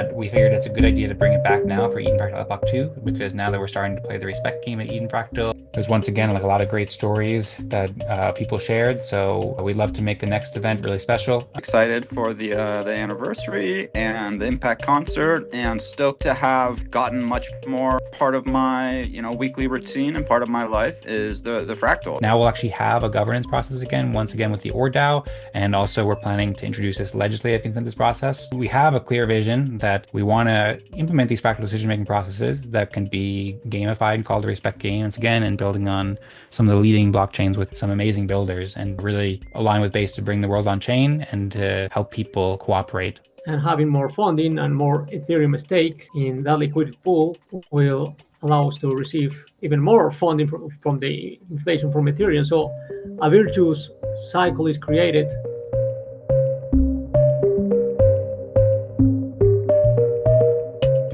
but we figured it's a good idea to bring it back now for Eden Fractal Epoch 2, because now that we're starting to play the respect game at Eden Fractal, there's once again like a lot of great stories that people shared. So we'd love to make the next event really special. Excited for the anniversary and the Impact concert, and stoked to have gotten much more part of my weekly routine, and part of my life is the fractal. Now we'll actually have a governance process again, once again with the ORDAO, and also we're planning to introduce this legislative consensus process. We have a clear vision that we want to implement these fractal decision-making processes that can be gamified, called the respect game, once again, and building on some of the leading blockchains with some amazing builders, and really align with Base to bring the world on chain and to help people cooperate. And having more funding and more Ethereum stake in that liquidity pool will allow us to receive even more funding from the inflation from Ethereum. So a virtuous cycle is created.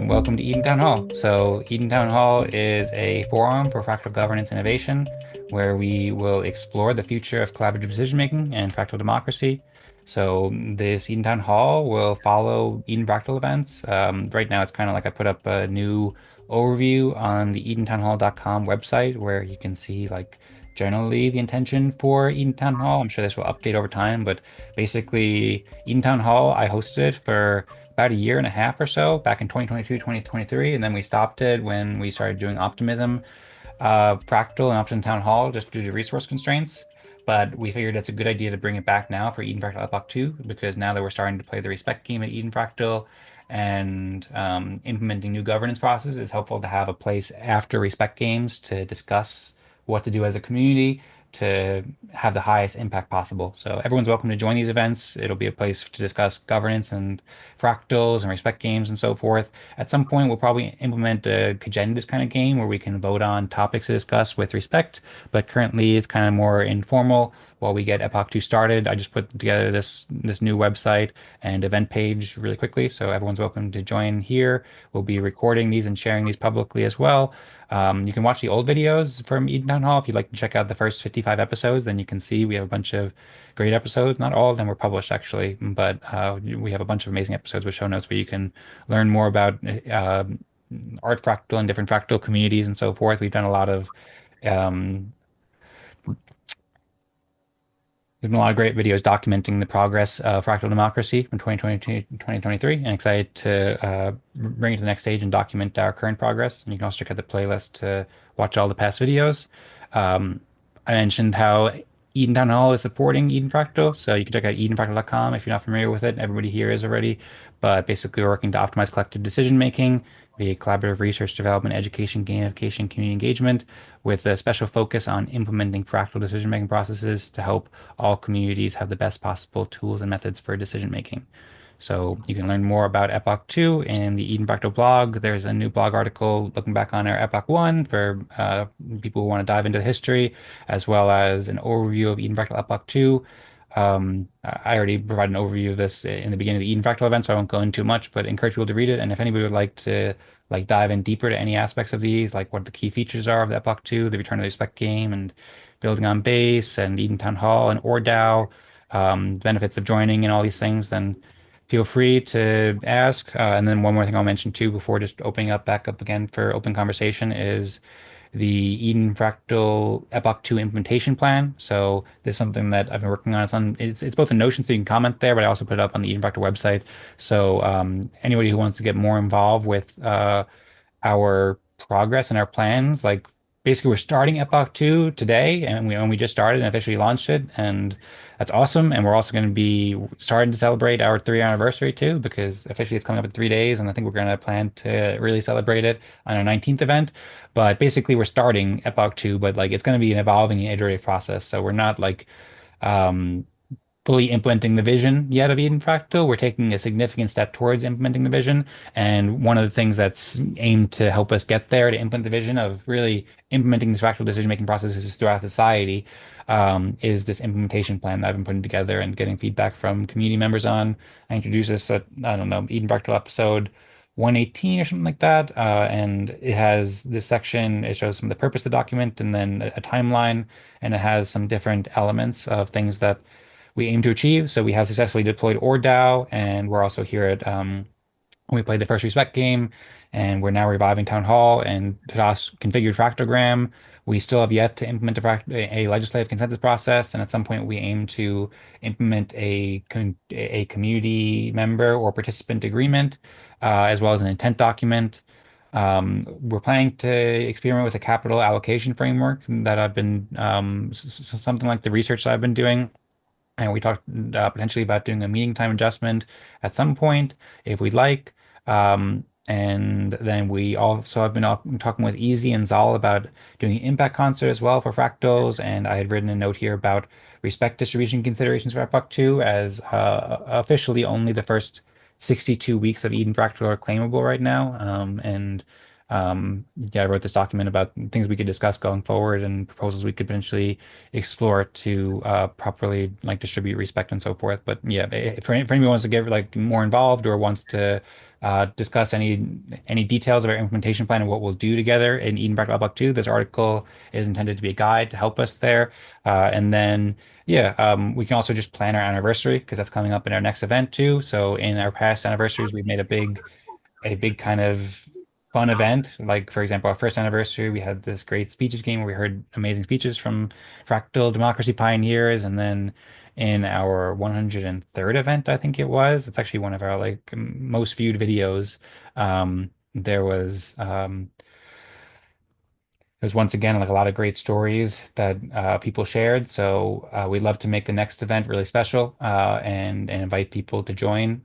Welcome to Eden Town Hall. So Eden Town Hall is a forum for fractal governance innovation, where we will explore the future of collaborative decision-making and fractal democracy. So this Eden Town Hall will follow Eden Fractal events. Right now it's kind of like I put up a new overview on the edentownhall.com website, where you can see like generally the intention for Eden Town Hall. I'm sure this will update over time, but basically Eden Town Hall, I hosted it for about a year and a half or so back in 2022, 2023, and then we stopped it when we started doing Optimism Fractal and Optimism Town Hall just due to resource constraints. But we figured it's a good idea to bring it back now for Eden Fractal Epoch 2, because now that we're starting to play the respect game at Eden Fractal and implementing new governance processes, it's helpful to have a place after respect games to discuss what to do as a community to have the highest impact possible. So everyone's welcome to join these events. It'll be a place to discuss governance and fractals and respect games and so forth. At some point, we'll probably implement a agendas kind of game where we can vote on topics to discuss with respect, but currently it's kind of more informal. While we get Epoch 2 started, I just put together this new website and event page really quickly, so everyone's welcome to join here. We'll be recording these and sharing these publicly as well. You can watch the old videos from Eden Town Hall if you'd like to check out the first 55 episodes. Then you can see we have a bunch of great episodes. Not all of them were published actually, but we have a bunch of amazing episodes with show notes where you can learn more about art fractal and different fractal communities and so forth. We've done a lot of there's been a lot of great videos documenting the progress of fractal democracy from 2022 to 2023, and excited to bring it to the next stage and document our current progress. And you can also check out the playlist to watch all the past videos. I mentioned how Eden Town Hall is supporting Eden Fractal, so you can check out edenfractal.com if you're not familiar with it. Everybody here is already, but basically we're working to optimize collective decision making via collaborative research, development, education, gamification, community engagement, with a special focus on implementing fractal decision-making processes to help all communities have the best possible tools and methods for decision-making. So you can learn more about Epoch 2 in the Eden Fractal blog. There's a new blog article looking back on our Epoch 1 for people who want to dive into the history, as well as an overview of Eden Fractal Epoch 2. I already provided an overview of this in the beginning of the Eden Fractal event, so I won't go into much, but encourage people to read it. And if anybody would like to dive in deeper to any aspects of these, like what the key features are of the Epoch 2, the Return of the Respect game, and building on base, and Eden Town Hall, and ORDAO, benefits of joining and all these things, then feel free to ask. And then one more thing I'll mention too before just opening up back up again for open conversation is the Eden Fractal Epoch 2 implementation plan. So this is something that I've been working on. It's both a Notion, so you can comment there, but I also put it up on the Eden Fractal website. So anybody who wants to get more involved with our progress and our plans, like basically we're starting Epoch 2 today, and we just started and officially launched it, and that's awesome. And we're also going to be starting to celebrate our 3-year anniversary too, because officially it's coming up in 3 days, and I think we're going to plan to really celebrate it on our 19th event. But basically we're starting Epoch 2, but like it's going to be an evolving and iterative process. So we're not like fully implementing the vision yet of Eden Fractal. We're taking a significant step towards implementing the vision. And one of the things that's aimed to help us get there, to implement the vision of really implementing these fractal decision-making processes throughout society, is this implementation plan that I've been putting together and getting feedback from community members on. I introduced this at, I don't know, Eden Fractal episode 118 or something like that. And it has this section, it shows some of the purpose of the document, and then a timeline, and it has some different elements of things that we aim to achieve. So we have successfully deployed ORDAO, and we're also here at We played the first respect game, and we're now reviving Town Hall and Tadas configured Fractogram. We still have yet to implement a legislative consensus process, and at some point we aim to implement a community member or participant agreement, as well as an intent document. We're planning to experiment with a capital allocation framework that I've been something like the research that I've been doing. And we talked potentially about doing a meeting time adjustment at some point if we'd like. And then we also have been talking with EZ and Zaal about doing an impact concert as well for fractals. And I had written a note here about respect distribution considerations for Epoch 2 as officially only the first 62 weeks of Eden Fractal are claimable right now. Yeah, I wrote this document about things we could discuss going forward and proposals we could potentially explore to properly like distribute respect and so forth. But yeah, if anyone wants to get like more involved or wants to discuss any details of our implementation plan and what we'll do together in Eden Fractal Epoch 2, this article is intended to be a guide to help us there. And then yeah, we can also just plan our anniversary because that's coming up in our next event too. So in our past anniversaries, we've made a big kind of fun event. Like, for example, our first anniversary, we had this great speeches game where we heard amazing speeches from fractal democracy pioneers. And then in our 103rd event, I think it was, it's actually one of our like most viewed videos. There was there's once again like a lot of great stories that people shared. So we'd love to make the next event really special and invite people to join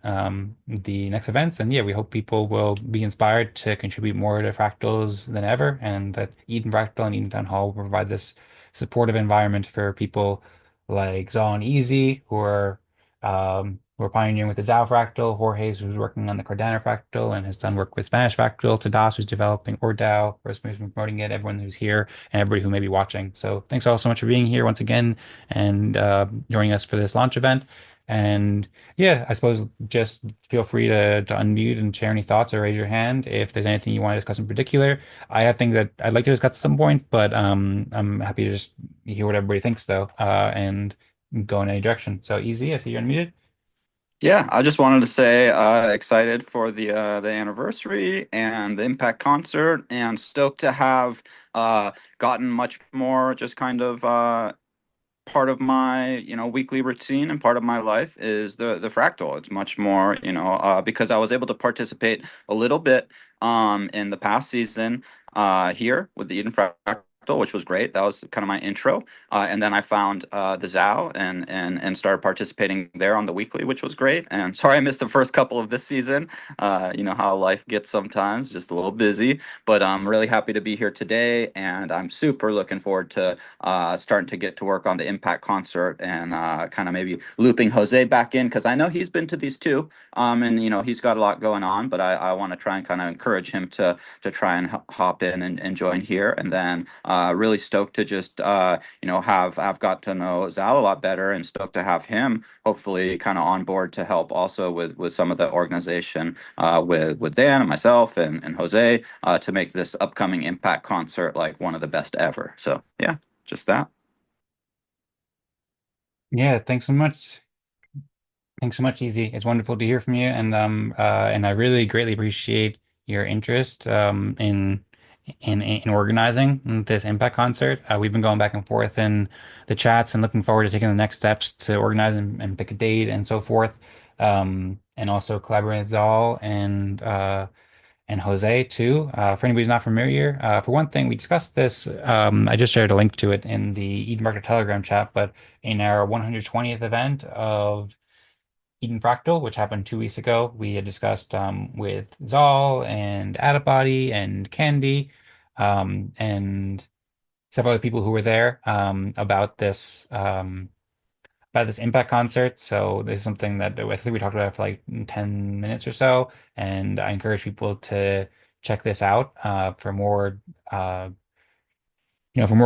the next events. And yeah, we hope people will be inspired to contribute more to fractals than ever, and that Eden Fractal and Eden Town Hall will provide this supportive environment for people like Zaw and Easy who are pioneering with the ZAO Fractal, Jorge, who's working on the Cardano Fractal and has done work with Spanish Fractal, to Das, who's developing ORDAO, Rosmari's been promoting it, everyone who's here, and everybody who may be watching. So thanks all so much for being here once again and joining us for this launch event. And yeah, I suppose just feel free to unmute and share any thoughts or raise your hand if there's anything you want to discuss in particular. I have things that I'd like to discuss at some point, but I'm happy to just hear what everybody thinks though, and go in any direction. So easy, I see you're unmuted. Yeah, I just wanted to say excited for the anniversary and the Impact concert, and stoked to have gotten much more just kind of part of my weekly routine, and part of my life is the fractal. It's much more because I was able to participate a little bit in the past season here with the Eden Fractal, which was great. That was kind of my intro, and then I found the ZAO and started participating there on the weekly, which was great. And sorry I missed the first couple of this season. You know how life gets sometimes, just a little busy, but I'm really happy to be here today, and I'm super looking forward to starting to get to work on the Impact concert, and kind of maybe looping Jose back in, because I know he's been to these too, and he's got a lot going on, but I want to try and kind of encourage him to try and hop in and join here. And then really stoked to just have I've got to know Zal a lot better, and stoked to have him hopefully kind of on board to help also with some of the organization with Dan and myself and Jose to make this upcoming Impact concert like one of the best ever. So yeah, just that. Yeah, thanks so much. Thanks so much, Easy. It's wonderful to hear from you, and I really greatly appreciate your interest in organizing this Impact concert. We've been going back and forth in the chats and looking forward to taking the next steps to organize and pick a date and so forth. And also collaborate with Zal and Jose too. For anybody who's not familiar, for one thing, we discussed this. I just shared a link to it in the Eden Market Telegram chat, but in our 120th event of Eden Fractal, which happened 2 weeks ago, we had discussed with Zal and Adibody and Candy and several other people who were there about this Impact concert. So this is something that I think we talked about for like 10 minutes or so, and I encourage people to check this out uh, for more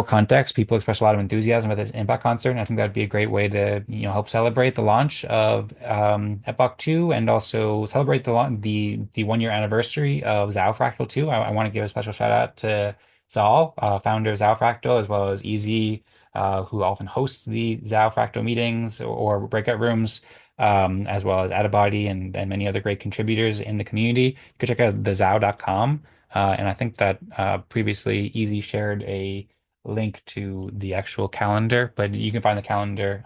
context. People express a lot of enthusiasm about this Impact concert, and I think that'd be a great way to, help celebrate the launch of Epoch 2 and also celebrate the 1 year anniversary of ZAO Fractal 2. I want to give a special shout out to Zaal, founder of ZAO Fractal, as well as Easy, who often hosts the ZAO Fractal meetings or breakout rooms, as well as Adibody and many other great contributors in the community. You can check out thezao.com. And I think that previously Easy shared a link to the actual calendar, but you can find the calendar.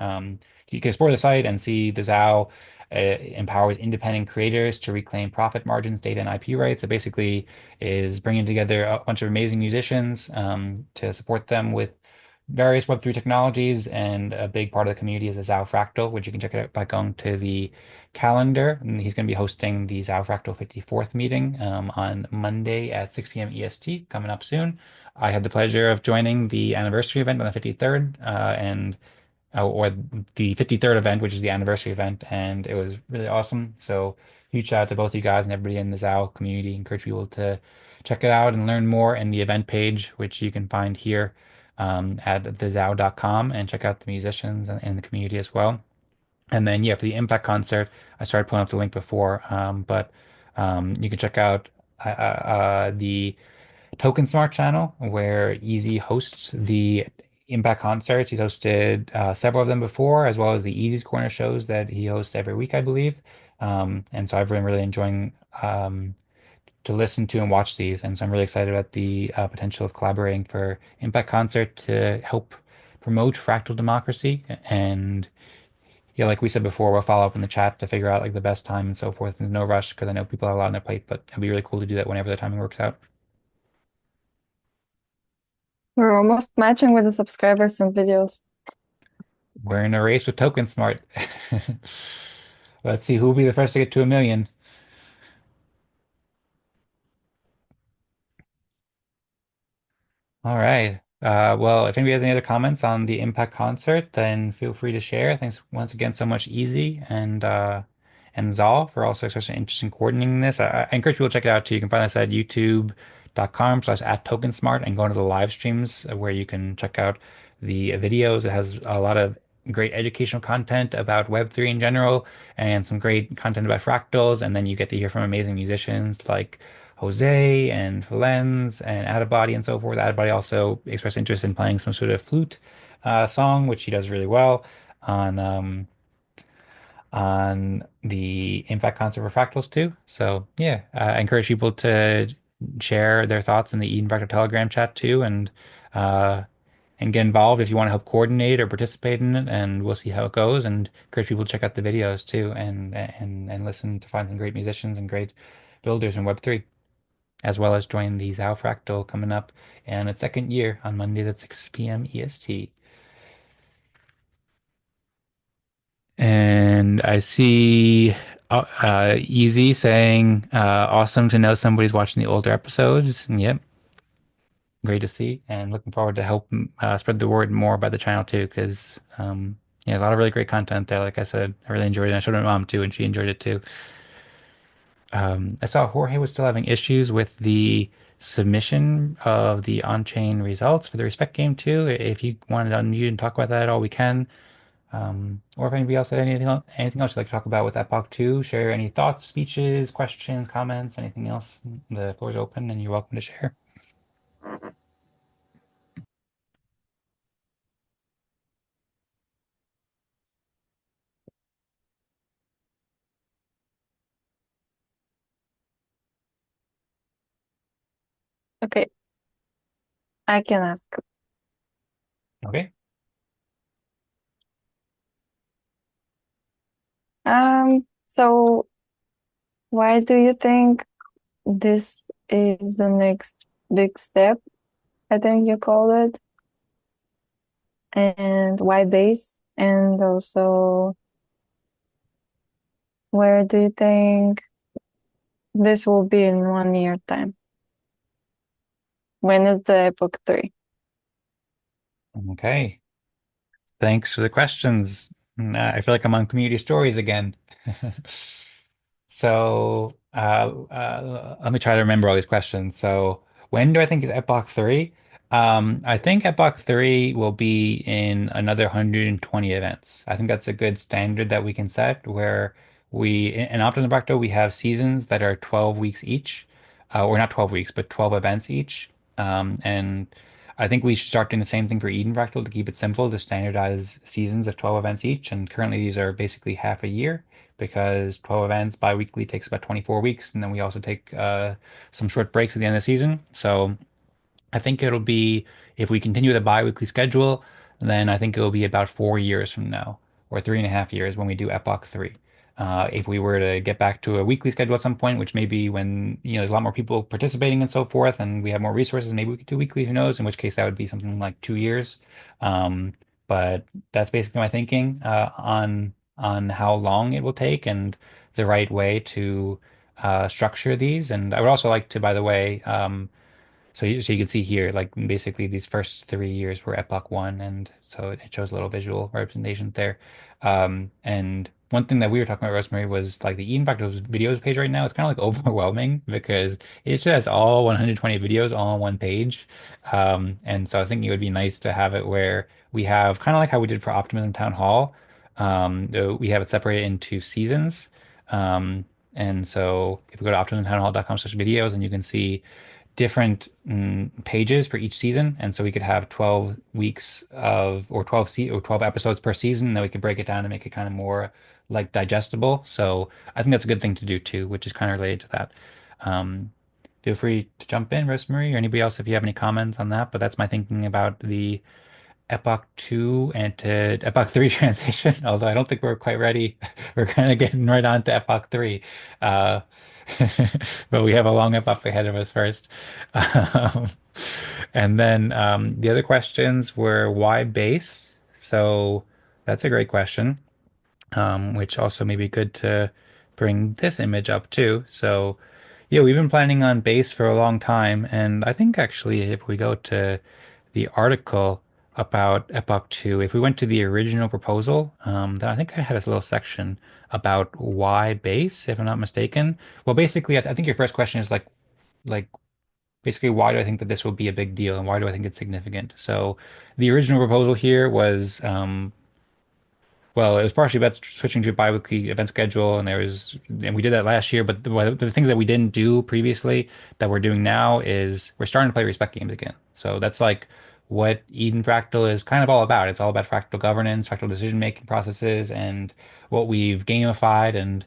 You can explore the site and see the ZAO empowers independent creators to reclaim profit margins, data, and IP rights. It basically is bringing together a bunch of amazing musicians to support them with various Web3 technologies. And a big part of the community is the ZAO Fractal, which you can check out by going to the calendar. And he's going to be hosting the ZAO Fractal 54th meeting on Monday at 6 p.m. EST coming up soon. I had the pleasure of joining the anniversary event on the 53rd, and or the 53rd event, which is the anniversary event, and it was really awesome. So huge shout out to both you guys and everybody in the ZAO community. Encourage people to check it out and learn more in the event page, which you can find here at thezao.com, and check out the musicians and the community as well. And then, yeah, for the Impact concert, I started pulling up the link before, but you can check out the Token Smart channel where Easy hosts the Impact concerts. He's hosted several of them before, as well as the Easy's Corner shows that he hosts every week, I believe. And so I've been really enjoying to listen to and watch these. And so I'm really excited about the potential of collaborating for Impact Concert to help promote fractal democracy. And yeah, like we said before, we'll follow up in the chat to figure out like the best time and so forth. And no rush because I know people have a lot on their plate, but it'd be really cool to do that whenever the timing works out. We're almost matching with the subscribers and videos. We're in a race with Token Smart. Let's see who will be the first to get to 1 million. All right. Well, if anybody has any other comments on the Impact concert, then feel free to share. Thanks once again so much, Easy and Zal for also such an interest in coordinating this. I encourage people to check it out too. You can find this at youtube.com/@tokensmart and go into the live streams where you can check out the videos. It has a lot of great educational content about Web3 in general and some great content about fractals. And then you get to hear from amazing musicians like Jose and Valenz and Adibody and so forth. Adibody also expressed interest in playing some sort of flute song, which he does really well on on the Impact concert for Fractals too. So yeah, I encourage people to share their thoughts in the Eden Fractal Telegram chat too, uh, and get involved if you want to help coordinate or participate in it. And we'll see how it goes. And encourage people to check out the videos too, and listen to find some great musicians and great builders in Web3, as well as join the ZAO Fractal coming up in its second year on Mondays at 6 p.m. EST. And I see Easy saying, awesome to know somebody's watching the older episodes. And yep, great to see. And looking forward to help spread the word more about the channel too, because yeah, a lot of really great content there. Like I said, I really enjoyed it. And I showed my mom too, and she enjoyed it too. I saw Jorge was still having issues with the submission of the on-chain results for the respect game too. If you wanted to unmute and talk about that at all, we can. Or if anybody else had anything else you'd like to talk about with Epoch 2, share any thoughts, speeches, questions, comments, anything else. The floor is open and you're welcome to share. Okay, I can ask. Okay. So why do you think this is the next big step? I think you called it. And why base? And also, where do you think this will be in 1 year time? When is the Epoch 3? Okay. Thanks for the questions. I feel like I'm on community stories again. So let me try to remember all these questions. So when do I think is Epoch 3? I think Epoch 3 will be in another 120 events. I think that's a good standard that we can set where in Optimism Fractal, we have seasons that are 12 weeks each, or not 12 weeks, but 12 events each. And I think we should start doing the same thing for Eden Fractal to keep it simple, to standardize seasons of 12 events each. And currently these are basically half a year because 12 events bi-weekly takes about 24 weeks. And then we also take some short breaks at the end of the season. So I think it'll be, if we continue the bi-weekly schedule, then I think it'll be about 4 years from now, or 3.5 years when we do Epoch 3. If we were to get back to a weekly schedule at some point, which may be when, there's a lot more people participating and so forth, and we have more resources, maybe we could do weekly, who knows, in which case that would be something like 2 years. Um, but that's basically my thinking on how long it will take and the right way to structure these. And I would also like to, by the way, so you can see here, like basically these first 3 years were Epoch 1, and so it shows a little visual representation there. And one thing that we were talking about, Rosemary, was like the Eden Fractal videos page right now. It's kind of like overwhelming because it just has all 120 videos all on one page. And so I was thinking it would be nice to have it where we have kind of like how we did for Optimism Town Hall. We have it separated into seasons. And so if we go to optimismtownhall.com/videos, and you can see different pages for each season, and so we could have 12 weeks of or 12 episodes per season, and then we could break it down and make it kind of more like digestible. So I think that's a good thing to do too, which is kind of related to that. Um, Feel free to jump in, Rosemary, or anybody else if you have any comments on that. But that's my thinking about the Epoch 2 and to Epoch 3 transition, although I don't think we're quite ready. We're kind of getting right on to Epoch 3. Uh, but we have a long epoch ahead of us first. Um, and then the other questions were why base? So that's a great question, which also may be good to bring this image up too. So yeah, we've been planning on base for a long time, and I think actually if we go to the article about Epoch 2, if we went to the original proposal, then I think I had a little section about why base, if I'm not mistaken. Well, basically, I think your first question is like basically why do I think that this will be a big deal and why do I think it's significant? So the original proposal here was well, it was partially about switching to a biweekly event schedule, and we did that last year. But the things that we didn't do previously that we're doing now is we're starting to play respect games again. So that's like what Eden Fractal is kind of all about. It's all about fractal governance, fractal decision-making processes, and what we've gamified and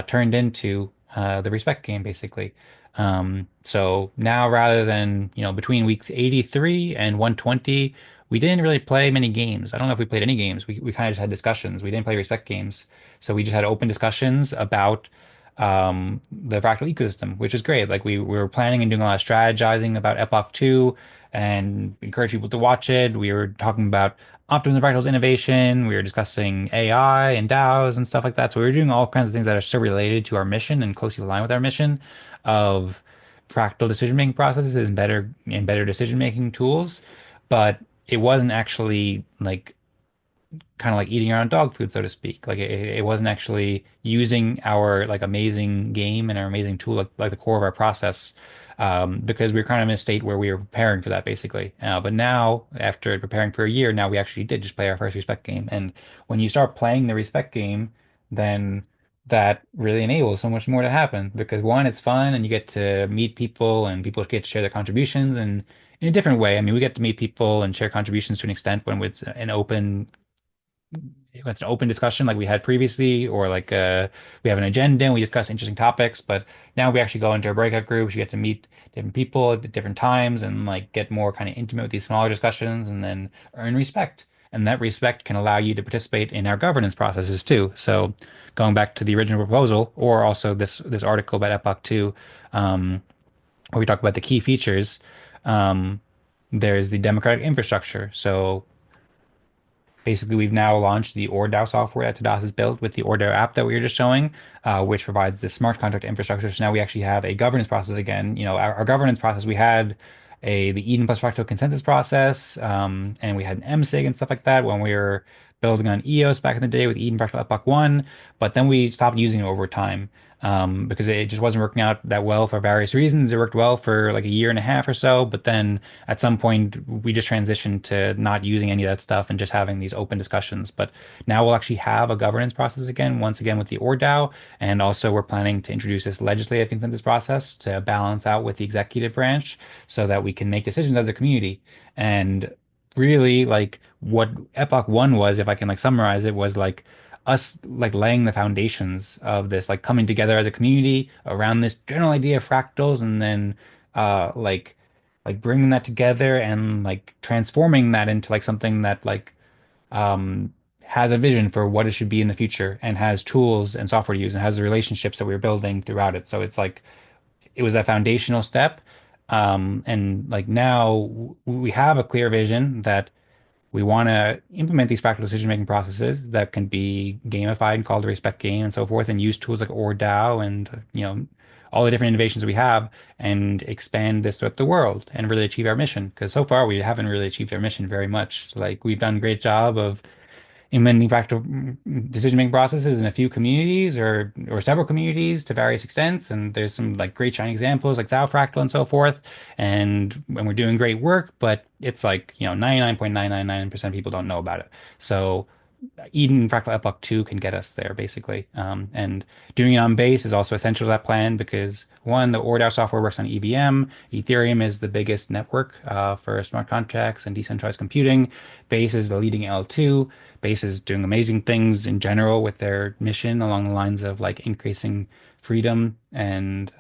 turned into the respect game, basically. So now rather than, between weeks 83 and 120, we didn't really play many games. I don't know if we played any games. We kind of just had discussions. We didn't play respect games. So we just had open discussions about the fractal ecosystem, which is great. Like we were planning and doing a lot of strategizing about Epoch 2 and encourage people to watch it. We were talking about Optimism Fractal's innovation. We were discussing AI and DAOs and stuff like that. So we were doing all kinds of things that are still related to our mission and closely aligned with our mission of fractal decision-making processes and better decision-making tools. But it wasn't actually like kind of like eating our own dog food, so to speak. Like it wasn't actually using our like amazing game and our amazing tool like the core of our process, because we were kind of in a state where we were preparing for that basically. But now, after preparing for a year, now we actually did just play our first respect game. And when you start playing the respect game, then that really enables so much more to happen because one, it's fun and you get to meet people and people get to share their contributions and in a different way. I mean, we get to meet people and share contributions to an extent when it's an open discussion like we had previously, or like we have an agenda and we discuss interesting topics. But now we actually go into our breakout groups. You get to meet different people at different times and like get more kind of intimate with these smaller discussions and then earn respect. And that respect can allow you to participate in our governance processes too. So going back to the original proposal, or also this article about Epoch 2, where we talk about the key features, um, there's the democratic infrastructure. So basically, we've now launched the ORDAO software that Tadas has built with the ORDAO app that we were just showing, which provides the smart contract infrastructure. So now we actually have a governance process again. Our governance process, we had the Eden plus Fractal consensus process, and we had an MSIG and stuff like that when we were building on EOS back in the day with Eden Fractal Epoch 1, but then we stopped using it over time because it just wasn't working out that well for various reasons. It worked well for like a year and a half or so, but then at some point we just transitioned to not using any of that stuff and just having these open discussions. But now we'll actually have a governance process again, once again with the ORDAO, and also we're planning to introduce this legislative consensus process to balance out with the executive branch so that we can make decisions as a community. And really, like what Epoch 1 was, if I can like summarize it, was like us like laying the foundations of this, like coming together as a community around this general idea of fractals, and then like bringing that together and like transforming that into like something that like has a vision for what it should be in the future and has tools and software to use and has the relationships that we're building throughout it. So it's like it was a foundational step. And like now we have a clear vision that we want to implement these fractal decision-making processes that can be gamified and called a respect game and so forth, and use tools like ORDAO and all the different innovations that we have and expand this throughout the world and really achieve our mission. Because so far we haven't really achieved our mission very much. Like we've done a great job of implementing fractal decision-making processes in a few communities or several communities to various extents. And there's some like great shining examples like ZAO Fractal and so forth. And when we're doing great work, but it's like, 99.999% of people don't know about it. So Eden Fractal Epoch 2 can get us there basically. And doing it on base is also essential to that plan because one, the ORDAO software works on EVM. Ethereum is the biggest network for smart contracts and decentralized computing. Base is the leading L2. Base is doing amazing things in general with their mission along the lines of like increasing freedom and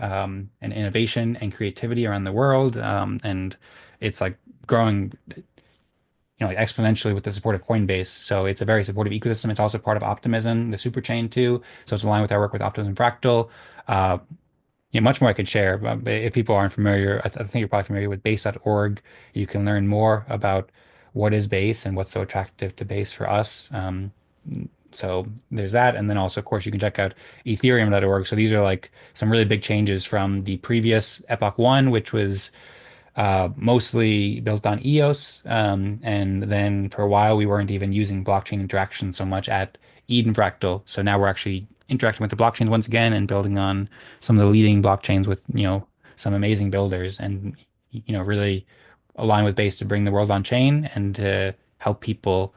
innovation and creativity around the world. And it's like growing like exponentially with the support of Coinbase. So it's a very supportive ecosystem. It's also part of Optimism, the Superchain too. So it's aligned with our work with Optimism Fractal. Uh, much more I could share, but if people aren't familiar, I think you're probably familiar with base.org. You can learn more about what is base and what's so attractive to base for us. So there's that. And then also, of course, you can check out ethereum.org. So these are like some really big changes from the previous Epoch 1, which was mostly built on EOS. And then for a while, we weren't even using blockchain interaction so much at Eden Fractal. So now we're actually interacting with the blockchains once again and building on some of the leading blockchains with, some amazing builders and, really align with Base to bring the world on chain and to help people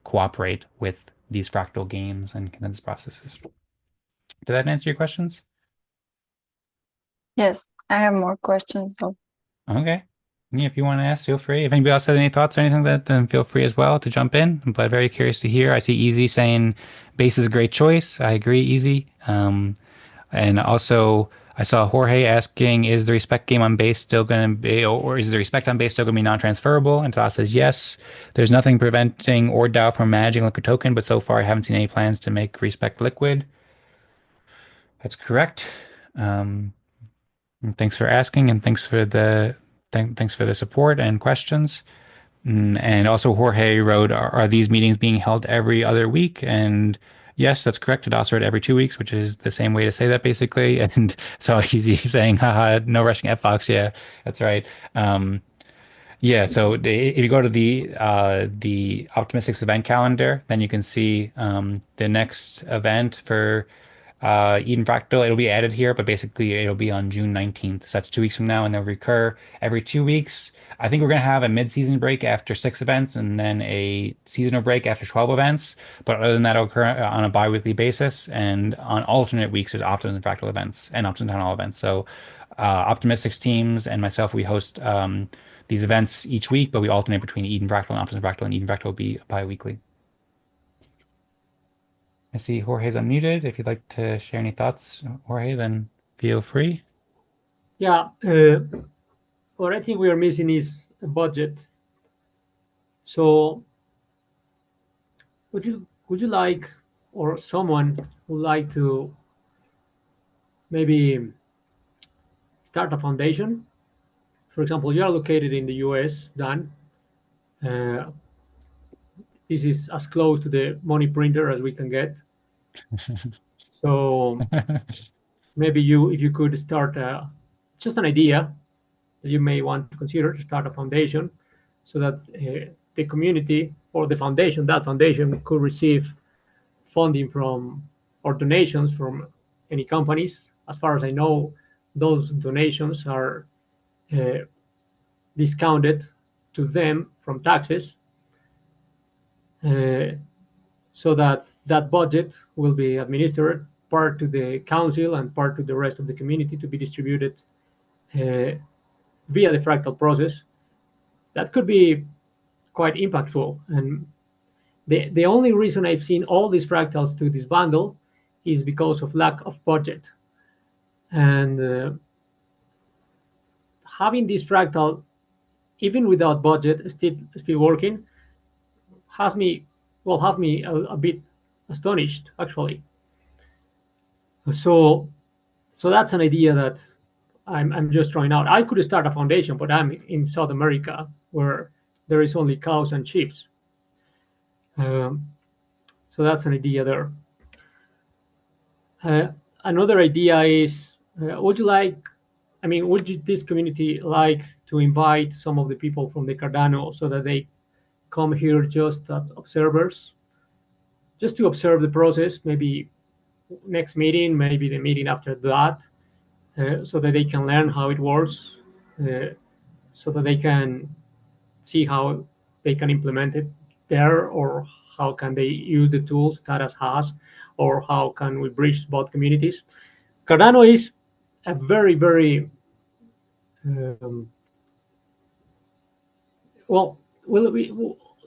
cooperate with these fractal games and consensus processes. Did that answer your questions? Yes, I have more questions though. Okay. Yeah, if you want to ask, feel free. If anybody else has any thoughts or anything like that, then feel free as well to jump in. But very curious to hear. I see Easy saying base is a great choice. I agree, Easy. And also I saw Jorge asking, is the respect game on base still going to be, or is the respect on base still going to be non-transferable? And Toss says yes. There's nothing preventing ORDAO from managing liquid token, but so far I haven't seen any plans to make respect liquid. That's correct. Thanks for asking, and thanks for the support and questions. And also, Jorge wrote, are these meetings being held every other week? And yes, that's correct. It also every 2 weeks, which is the same way to say that basically. And so he's saying, haha, no rushing F-Fox. Yeah, that's right. Yeah, so if you go to the Optimistics event calendar, then you can see the next event for Eden Fractal. It'll be added here, but basically it'll be on June 19th. So that's 2 weeks from now, and they'll recur every 2 weeks. I think we're going to have a mid-season break after 6 events and then a seasonal break after 12 events. But other than that, it'll occur on a bi-weekly basis. And on alternate weeks, there's Optimism Fractal events and Optimism Town Hall events. So Optimistics teams and myself, we host these events each week, but we alternate between Eden Fractal and Optimism Fractal, and Eden Fractal will be bi-weekly. I see Jorge's unmuted. If you'd like to share any thoughts, Jorge, then feel free. Yeah, what I think we are missing is a budget. So would you like, or someone would like to maybe start a foundation? For example, you are located in the US, Dan. This is as close to the money printer as we can get. So maybe if you could start just an idea that you may want to consider to start a foundation so that the community or the foundation, that foundation could receive funding from or donations from any companies. As far as I know, those donations are discounted to them from taxes, so that that budget will be administered part to the council and part to the rest of the community to be distributed via the fractal process. That could be quite impactful. And the only reason I've seen all these fractals to disbandle is because of lack of budget. And having this fractal, even without budget, still working, has me have me a bit astonished, actually. So that's an idea that I'm just trying out. I could start a foundation, but I'm in South America where there is only cows and sheep. So that's an idea there. Another idea is, would this community like to invite some of the people from the Cardano so that they come here just as observers, just to observe the process, maybe next meeting, maybe the meeting after that, so that they can learn how it works, so that they can see how they can implement it there, or how can they use the tools Taras has, or how can we bridge both communities. Cardano is a very, very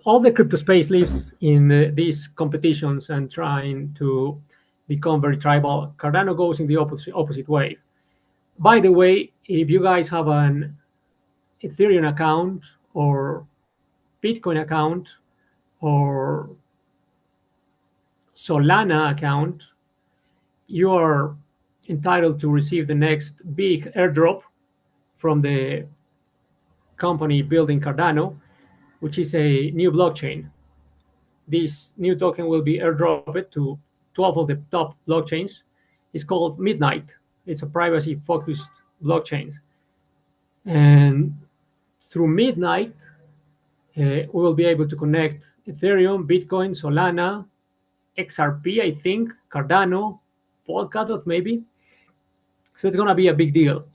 all the crypto space lives in these competitions and trying to become very tribal. Cardano goes in the opposite way. By the way, if you guys have an Ethereum account or Bitcoin account or Solana account, you are entitled to receive the next big airdrop from the company building Cardano, which is a new blockchain. This new token will be airdropped to 12 of the top blockchains. It's called Midnight. It's a privacy-focused blockchain. And through Midnight, we will be able to connect Ethereum, Bitcoin, Solana, XRP, I think, Cardano, Polkadot maybe. So it's going to be a big deal.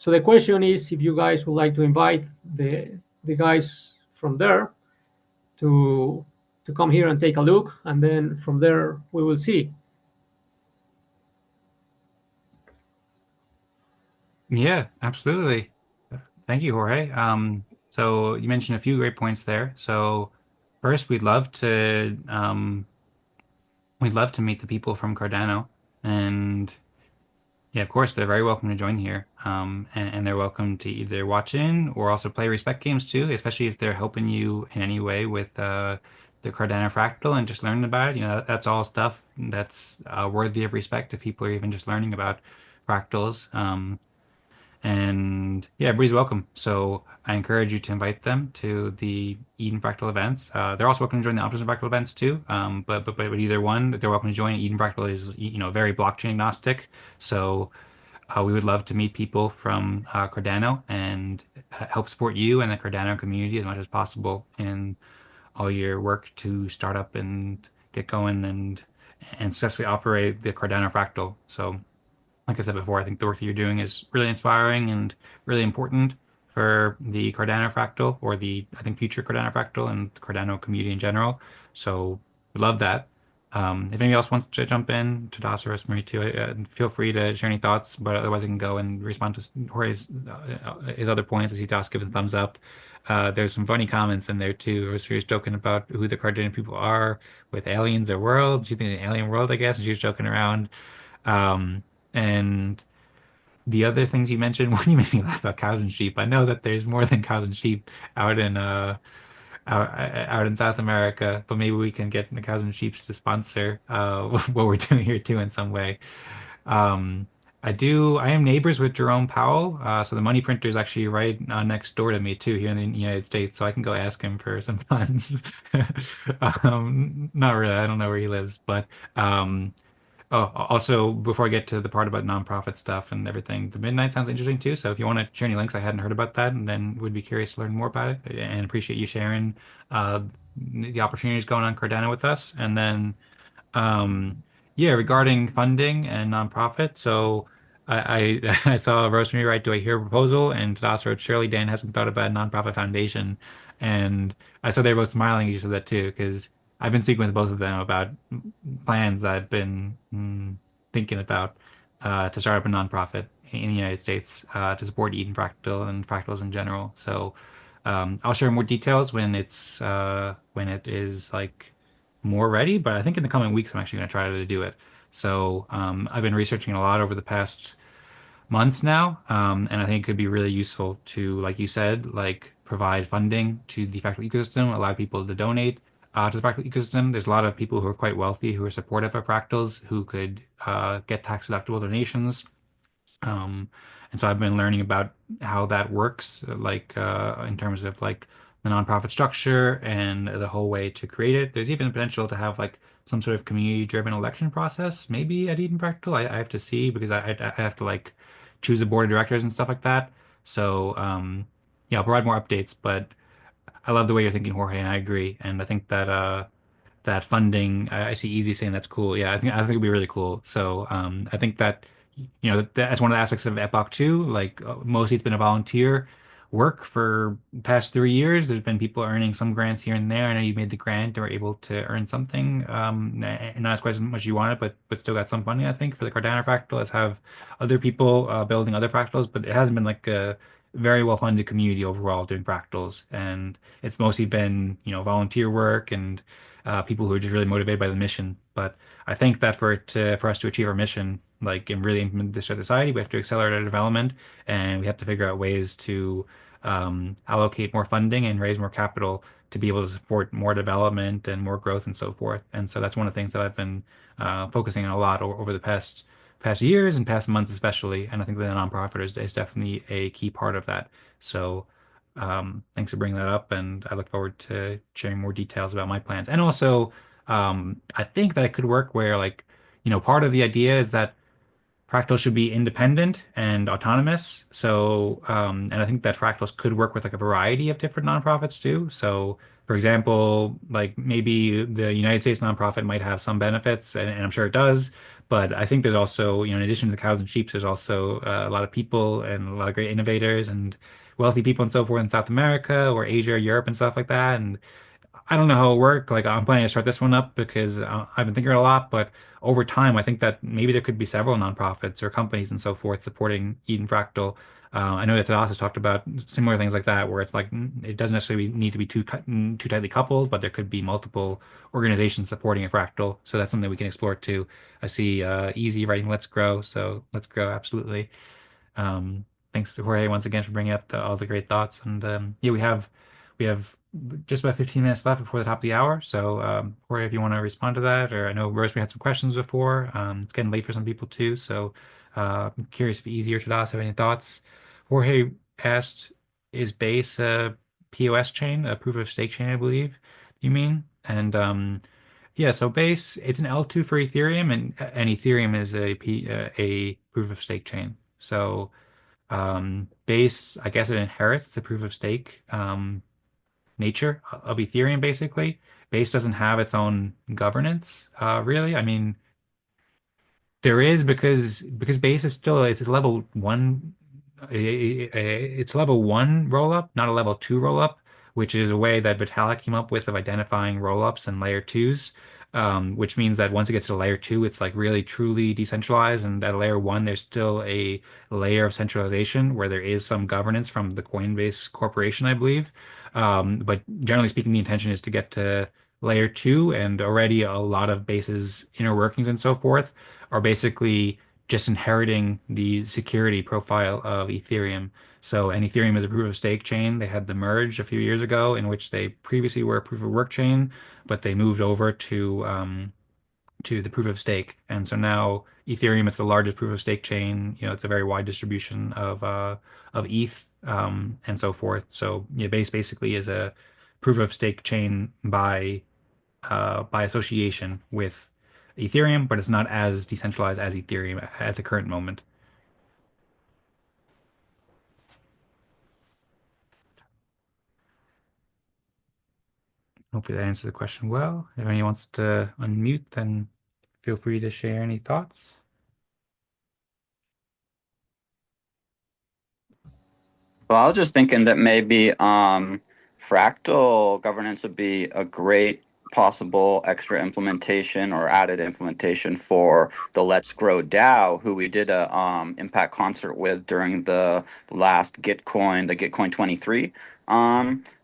So the question is if you guys would like to invite the guys from there to come here and take a look, and then from there we will see. Yeah, absolutely. Thank you, Jorge. So you mentioned a few great points there. So first, we'd love to meet the people from Cardano, and yeah, of course, they're very welcome to join here. And they're welcome to either watch in or also play respect games too, especially if they're helping you in any way with the Cardano Fractal and just learning about it. You know, that's all stuff that's worthy of respect if people are even just learning about fractals. And yeah, everybody's welcome. So I encourage you to invite them to the Eden Fractal events. They're also welcome to join the Optimism Fractal events too. But either one, they're welcome to join. Eden Fractal is, very blockchain agnostic. So we would love to meet people from Cardano and help support you and the Cardano community as much as possible in all your work to start up and get going and successfully operate the Cardano Fractal. So like I said before, I think the work that you're doing is really inspiring and really important for the Cardano Fractal, or I think future Cardano Fractal and the Cardano community in general. So we love that. If anybody else wants to jump in, to Das or Rosmari too, feel free to share any thoughts, but otherwise I can go and respond to Jorge's his other points as he does give a thumbs up. There's some funny comments in there too. Rosmari was joking about who the Cardano people are with aliens or worlds. You think an alien world, I guess, and she was joking around. And the other things you mentioned when you made me laugh about cows and sheep. I know that there's more than cows and sheep out in out in South America, but maybe we can get the cows and sheep to sponsor what we're doing here too in some way. Um, I am neighbors with Jerome Powell, so the money printer is actually right next door to me too here in the United States, so I can go ask him for some funds. Not really, I don't know where he lives, but Oh, also, before I get to the part about nonprofit stuff and everything, the Midnight sounds interesting too. So if you want to share any links, I hadn't heard about that, and then would be curious to learn more about it. And appreciate you sharing uh, the opportunities going on Cardano with us. And then yeah, regarding funding and nonprofit. So I saw Rosmari write, "Do I hear a proposal?" And Tadas wrote, "Surely Dan hasn't thought about a nonprofit foundation." And I saw they were both smiling as you said that too, because I've been speaking with both of them about plans that I've been thinking about to start up a nonprofit in the United States to support Eden Fractal and fractals in general. So I'll share more details when it is like more ready, but I think in the coming weeks I'm actually going to try to do it. So I've been researching a lot over the past months now, and I think it could be really useful to, like you said, like provide funding to the fractal ecosystem, allow people to donate to the fractal ecosystem. There's a lot of people who are quite wealthy who are supportive of fractals who could get tax deductible donations. Um, and so I've been learning about how that works, like in terms of like the nonprofit structure and the whole way to create it. There's even potential to have like some sort of community-driven election process, maybe at Eden Fractal. I have to see because I have to like choose a board of directors and stuff like that. So yeah, I'll provide more updates. But I love the way you're thinking, Jorge, and I agree. And I think that that funding. I see Easy saying that's cool. Yeah, I think it'd be really cool. So I think that that's one of the aspects of Epoch too. Like mostly it's been a volunteer work for the past 3 years. There's been people earning some grants here and there. I know you made the grant and were able to earn something, and not as quite as much as you wanted, but still got some funding. I think for the Cardano fractal, let's have other people building other fractals, but it hasn't been like a very well funded community overall doing fractals, and it's mostly been volunteer work and people who are just really motivated by the mission. But I think that for us to achieve our mission, like and really implement this to society, we have to accelerate our development, and we have to figure out ways to allocate more funding and raise more capital to be able to support more development and more growth and so forth. And so that's one of the things that I've been focusing on a lot over the past years and past months especially. And I think the nonprofit is definitely a key part of that. So thanks for bringing that up, and I look forward to sharing more details about my plans. And also, I think that it could work where, like, part of the idea is that fractals should be independent and autonomous. So, and I think that fractals could work with like a variety of different nonprofits too. So, for example, like maybe the United States nonprofit might have some benefits, and I'm sure it does. But I think there's also, in addition to the cows and sheep, there's also a lot of people and a lot of great innovators and wealthy people and so forth in South America or Asia or Europe and stuff like that. And I don't know how it worked. Like I'm planning to start this one up because I've been thinking a lot, but over time, I think that maybe there could be several nonprofits or companies and so forth supporting Eden Fractal. I know that Tadas has talked about similar things like that, where it's like it doesn't necessarily need to be too tightly coupled, but there could be multiple organizations supporting a fractal. So that's something we can explore too. I see Easy writing "Let's Grow," so let's grow absolutely. Thanks to Jorge once again for bringing up all the great thoughts. And yeah, we have just about 15 minutes left before the top of the hour. So Jorge, if you want to respond to that, or I know Rosemary had some questions before. It's getting late for some people too. So I'm curious if Easy or Tadas have any thoughts. Jorge asked, "Is Base a POS chain, a proof of stake chain, I believe you mean?" And yeah, so Base, it's an L2 for Ethereum, and Ethereum is a proof of stake chain. So Base, I guess it inherits the proof of stake nature of Ethereum, basically. Base doesn't have its own governance, really. I mean, there is because Base is still it's a level one it's a level one rollup, not a level two rollup, which is a way that Vitalik came up with of identifying rollups and layer twos. Which means that once it gets to layer two, it's like really truly decentralized. And at layer one, there's still a layer of centralization where there is some governance from the Coinbase Corporation, I believe. But generally speaking, the intention is to get to layer two, and already a lot of Base's inner workings and so forth are basically just inheriting the security profile of Ethereum. So, and Ethereum is a proof of stake chain. They had the merge a few years ago, in which they previously were a proof of work chain, but they moved over to the proof of stake. And so now Ethereum is the largest proof of stake chain. It's a very wide distribution of ETH and so forth. So yeah, Base basically is a proof of stake chain by association with Ethereum, but it's not as decentralized as Ethereum at the current moment. Hopefully that answers the question well. If anyone wants to unmute, then feel free to share any thoughts. Well, I was just thinking that maybe fractal governance would be a great possible extra implementation or added implementation for the Let's Grow DAO, who we did a impact concert with during the last Gitcoin, the Gitcoin 23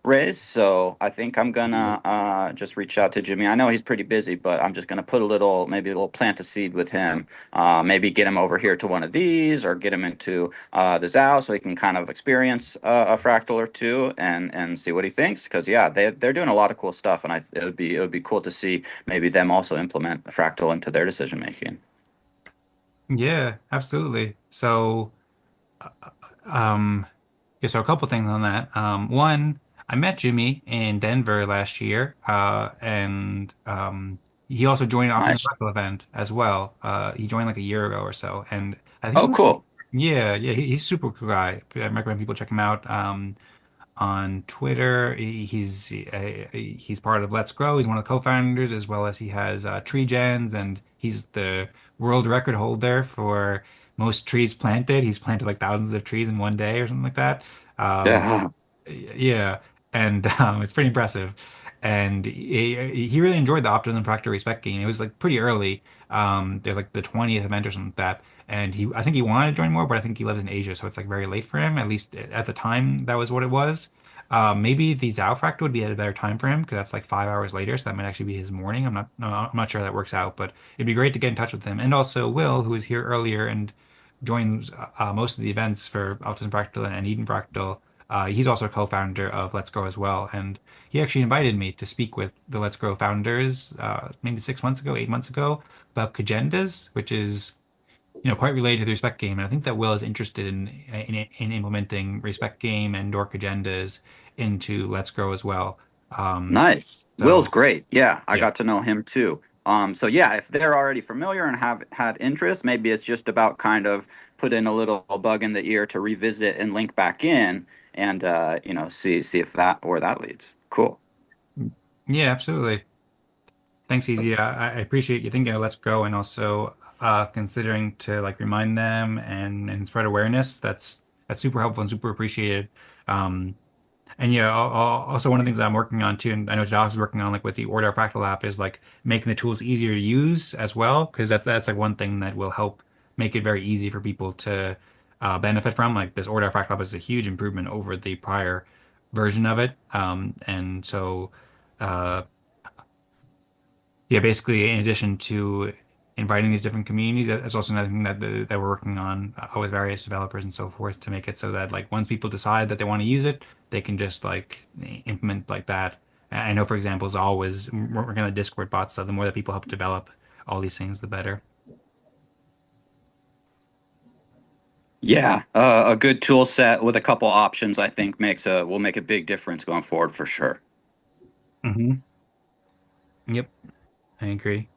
raise. So I think I'm gonna just reach out to Jimmy. I know he's pretty busy, but I'm just gonna put maybe a little plant a seed with him. Maybe get him over here to one of these, or get him into the ZAO so he can kind of experience a fractal or two and see what he thinks. Because yeah, they're doing a lot of cool stuff, and it would be cool to see maybe them also implement a fractal into their decision making. Yeah, absolutely. So, um, yeah, so a couple things on that. One, I met Jimmy in Denver last year, and he also joined an Optimism Nice. Fractal event as well. He joined like a year ago or so, and I think Oh, cool. he's a super cool guy. I recommend people check him out. On Twitter. He's part of Let's Grow. He's one of the co-founders, as well as he has Tree Gens, and he's the world record holder for most trees planted. He's planted like thousands of trees in one day or something like that. Um, Yeah. yeah, and it's pretty impressive. And he really enjoyed the Optimism Fractal Respect game. It was like pretty early. There's like the 20th event or something like that. And I think he wanted to join more, but I think he lives in Asia, so it's like very late for him. At least at the time, that was what it was. Maybe the ZAO Fractal would be at a better time for him because that's like 5 hours later, so that might actually be his morning. I'm not sure how that works out, but it'd be great to get in touch with him. And also Will, who was here earlier and joins most of the events for Optimism Fractal and Eden Fractal. He's also a co-founder of Let's Grow as well, and he actually invited me to speak with the Let's Grow founders maybe 6 months ago, 8 months ago, about Kagendas, which is quite related to the respect game. And I think that Will is interested in implementing respect game and dork agendas into Let's Grow as well. Um, Nice. Will's so great. Yeah, I yeah. got to know him too. So yeah, if they're already familiar and have had interest, maybe it's just about kind of put in a little bug in the ear to revisit and link back in and see if where that leads. Cool. Yeah, absolutely. Thanks, Easy. I appreciate you thinking of Let's Go and also considering to like remind them and spread awareness. That's super helpful and super appreciated. Um, And yeah, also one of the things that I'm working on too, and I know Josh is working on like with the ORDAO Fractal app is like making the tools easier to use as well, because that's like one thing that will help make it very easy for people to benefit from. Like this ORDAO Fractal app is a huge improvement over the prior version of it. And so uh, yeah, basically in addition to inviting these different communities, that's also another thing that we're working on with various developers and so forth to make it so that like once people decide that they want to use it, they can just like implement like that. And I know, for example, is always we're working on the Discord bot, so the more that people help develop all these things, the better. Yeah, a good tool set with a couple options, I think, will make a big difference going forward for sure. Hmm. Yep, I agree.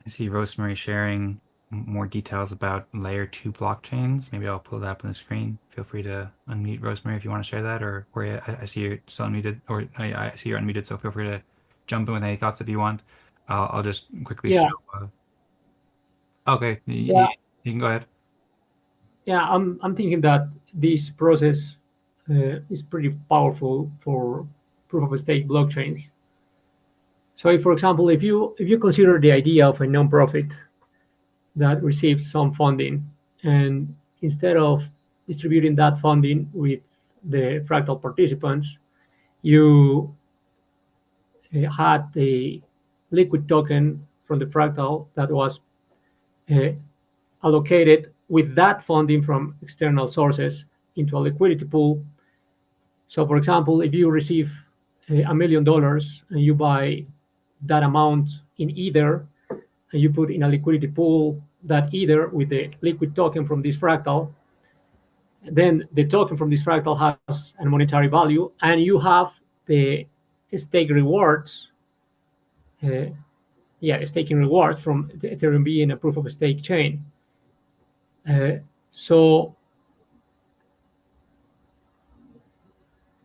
I see Rosmari sharing more details about layer two blockchains. Maybe I'll pull that up on the screen. Feel free to unmute Rosmari if you want to share that, or Corey, I see you're still unmuted, or I see you're unmuted, so feel free to jump in with any thoughts if you want. I'll just quickly show. Yeah, Okay, yeah, you can go ahead. yeah. I'm thinking that this process is pretty powerful for proof of stake blockchains. So, if, for example, if you consider the idea of a non-profit that receives some funding, and instead of distributing that funding with the fractal participants, you had the liquid token from the fractal that was uh, allocated with that funding from external sources into a liquidity pool. So, for example, if you receive $1 million and you buy that amount in Ether, and you put in a liquidity pool that Ether with the liquid token from this fractal, then the token from this fractal has a monetary value, and you have the stake rewards uh, staking rewards from the Ethereum being a proof of stake chain. So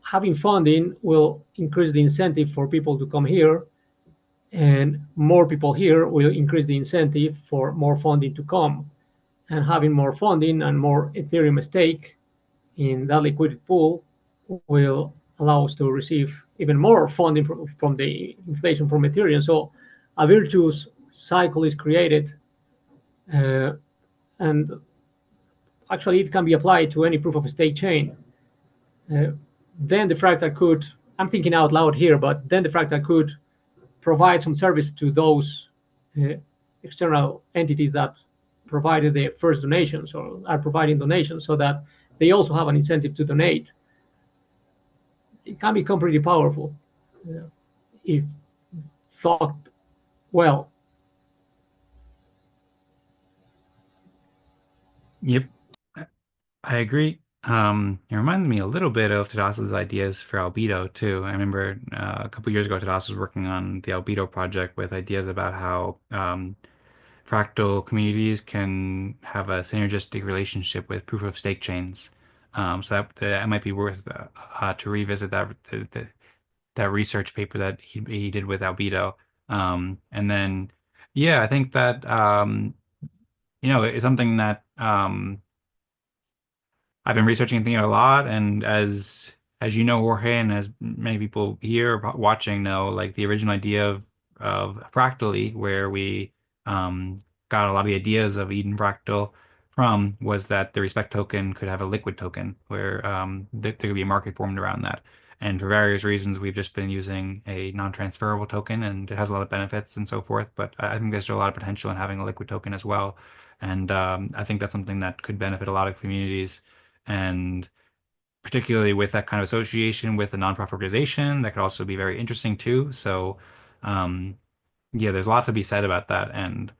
having funding will increase the incentive for people to come here, and more people here will increase the incentive for more funding to come. And having more funding and more Ethereum stake in that liquidity pool will allow us to receive even more funding from the inflation from Ethereum. So a virtuous cycle is created, and actually it can be applied to any proof of stake chain. Then the fractal could, I'm thinking out loud here, but then the fractal could provide some service to those external entities that provided the first donations or are providing donations, so that they also have an incentive to donate. It can become pretty powerful if thought well. Yep, I agree. It reminds me a little bit of Tadas's ideas for Albedo too. I remember a couple years ago, Tadas was working on the Albedo project with ideas about how fractal communities can have a synergistic relationship with proof of stake chains. So that might be worth to revisit that research paper that he did with Albedo. And then, yeah, I think that it's something that I've been researching and thinking a lot, and as you know, Jorge, and as many people here watching know, like the original idea of Fractally, where we got a lot of the ideas of Eden Fractal from, was that the respect token could have a liquid token, where there could be a market formed around that. And for various reasons, we've just been using a non-transferable token, and it has a lot of benefits and so forth. But I think there's still a lot of potential in having a liquid token as well. And I think that's something that could benefit a lot of communities, and particularly with that kind of association with a nonprofit organization, that could also be very interesting too. So, yeah, there's a lot to be said about that, and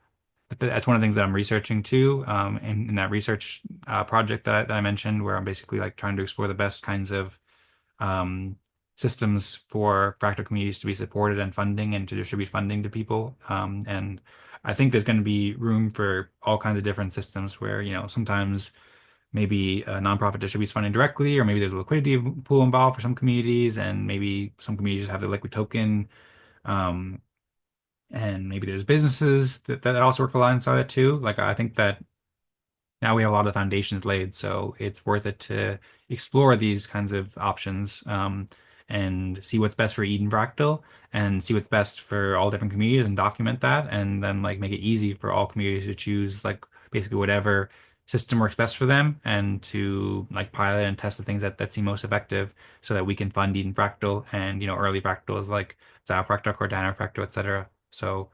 that's one of the things that I'm researching too, in that research project that I mentioned, where I'm basically like trying to explore the best kinds of um, systems for fractal communities to be supported and funding and to distribute funding to people. And I think there's going to be room for all kinds of different systems where, sometimes maybe a nonprofit distributes funding directly, or maybe there's a liquidity pool involved for some communities, and maybe some communities have the liquid token. Um, and maybe there's businesses that also work alongside it too. Like I think that now we have a lot of foundations laid, so it's worth it to explore these kinds of options, and see what's best for Eden Fractal, and see what's best for all different communities, and document that, and then like make it easy for all communities to choose like basically whatever system works best for them, and to like pilot and test the things that seem most effective, so that we can fund Eden Fractal and early fractals like ZAO Fractal, Cardano Fractal, etc. So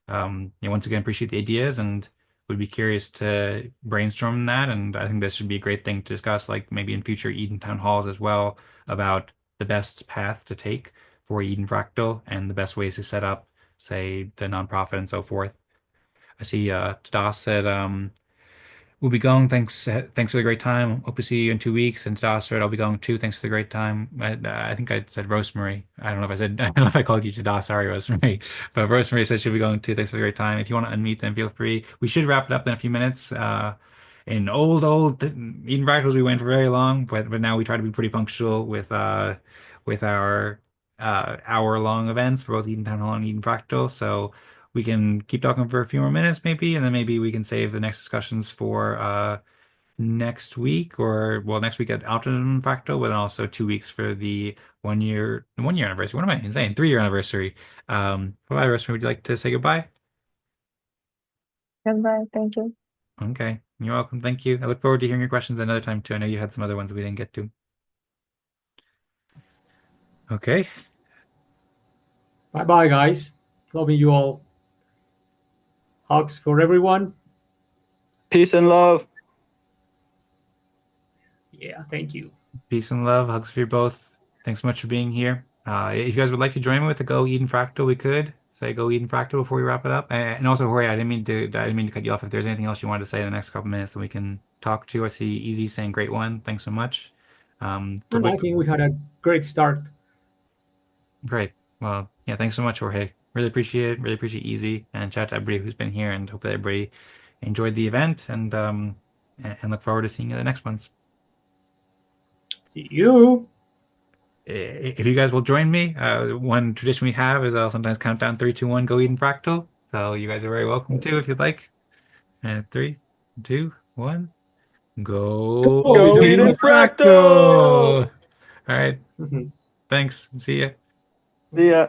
once again, appreciate the ideas, and would be curious to brainstorm that. And I think this should be a great thing to discuss, like maybe in future Eden Town Halls as well, about the best path to take for Eden Fractal and the best ways to set up, say, the nonprofit and so forth. I see Das said, we'll be going. Thanks for the great time. Hope to see you in 2 weeks. And Das said, I'll be going too. Thanks for the great time. I think I said Rosmari. I don't know if I said, I don't know if I called you to Das. Sorry, Rosmari. But Rosmari said she'll be going too. Thanks for the great time. If you want to unmute, then feel free. We should wrap it up in a few minutes. In old Eden Fractals, we went for very long, but now we try to be pretty punctual with our hour-long events for both Eden Town Hall and Eden Fractal. So we can keep talking for a few more minutes maybe, and then maybe we can save the next discussions for next week, or well, next week at Optimism Fractal, but then also 2 weeks for the one year anniversary. What am I saying? 3-year anniversary. Bye, Rosemary. Would you like to say goodbye? Goodbye. Thank you. Okay, you're welcome. Thank you. I look forward to hearing your questions another time too. I know you had some other ones we didn't get to. Okay. Bye bye, guys. Loving you all. Hugs for everyone. Peace and love. Yeah, thank you. Peace and love. Hugs for you both. Thanks so much for being here. If you guys would like to join me with the Go Eden Fractal, we could say Go Eden Fractal before we wrap it up. And also, Jorge, I didn't mean to cut you off. If there's anything else you wanted to say in the next couple minutes that we can talk to, I see EZ saying great one. Thanks so much. And I think we had a great start. Great. Well, yeah, thanks so much, Jorge. Really appreciate it. Really appreciate Easy, and shout out to everybody who's been here, and hope that everybody enjoyed the event, and look forward to seeing you at the next ones. See you. If you guys will join me, one tradition we have is I'll sometimes count down 3, 2, 1, go Eden Fractal. So you guys are very welcome to if you'd like. And 3, 2, 1, go Go Eden Eden Fractal! Fractal! All right. Mhm. Thanks. See ya. See ya.